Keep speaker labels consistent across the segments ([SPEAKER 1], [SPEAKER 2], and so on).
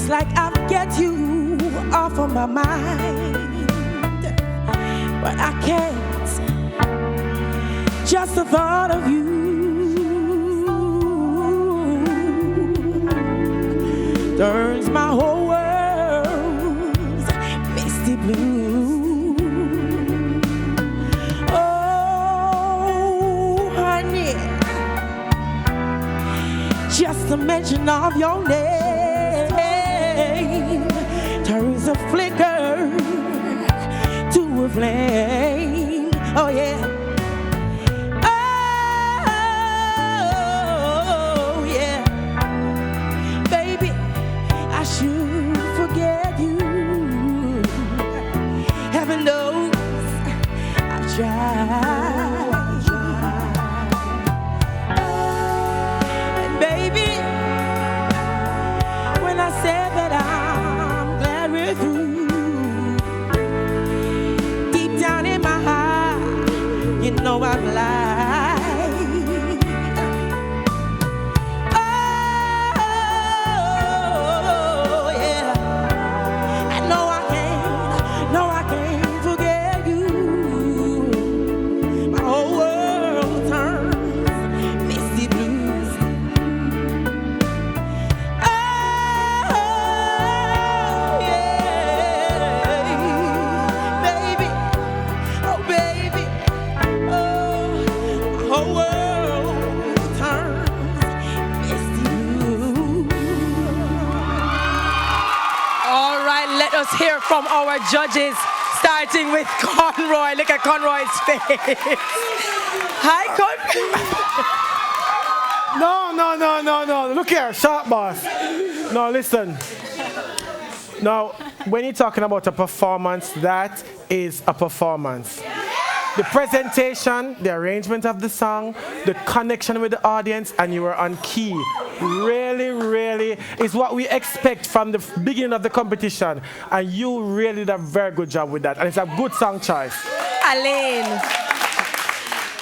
[SPEAKER 1] It's like I've get you off of my mind, but I can't. Just the thought of you turns my whole world misty blue. Oh, honey, just the mention of your name turns a flicker to a flame. Oh, yeah. And baby, when I said that I'm glad we're through, deep down in my heart, you know I've lied. Oh, yeah. I know I can't forget you.
[SPEAKER 2] Let us hear from our judges, starting with Conroy. Look at Conroy's face. Hi, Conroy.
[SPEAKER 3] No. Look here, sharp boss. No, listen. Now, when you're talking about a performance, that is a performance. The presentation, the arrangement of the song, the connection with the audience, and you were on key. Really is what we expect from the beginning of the competition. And you really did a very good job with that. And it's a good song choice.
[SPEAKER 2] Aline.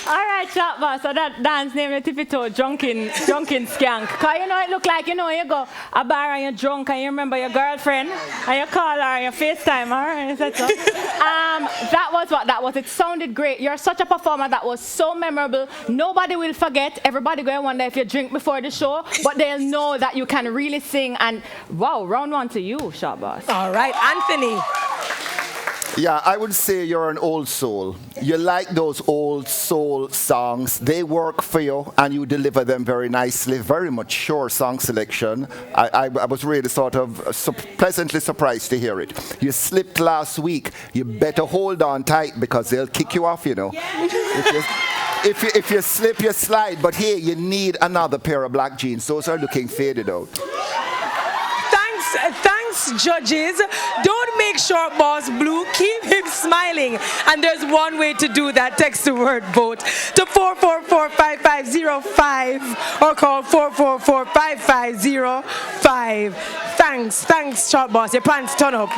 [SPEAKER 4] All right, Shop Boss. So that dance name is Tippy-Toe, drunken skank. Because you know, it look like, you know, you go a bar and you're drunk and you remember your girlfriend and you call her and you FaceTime her. And so. That was what that was. It sounded great. You're such a performer that was so memorable. Nobody will forget. Everybody going to wonder if you drink before the show, but they'll know that you can really sing. And wow, round one to you, Shop Boss.
[SPEAKER 2] All right, Anthony.
[SPEAKER 5] Yeah, I would say you're an old soul. You like those old soul songs. They work for you, and you deliver them very nicely. Very mature song selection. I was really sort of pleasantly surprised to hear it. You slipped last week. You better hold on tight because they'll kick you off, you know. If you slip, you slide. But here, you need another pair of black jeans. Those are looking faded out.
[SPEAKER 2] Thanks, judges. Don't make Short Boss blue. Keep him smiling. And there's one way to do that. Text the word vote to 444-5505 or call 444-5505. Thanks, Short Boss. Your pants turn up.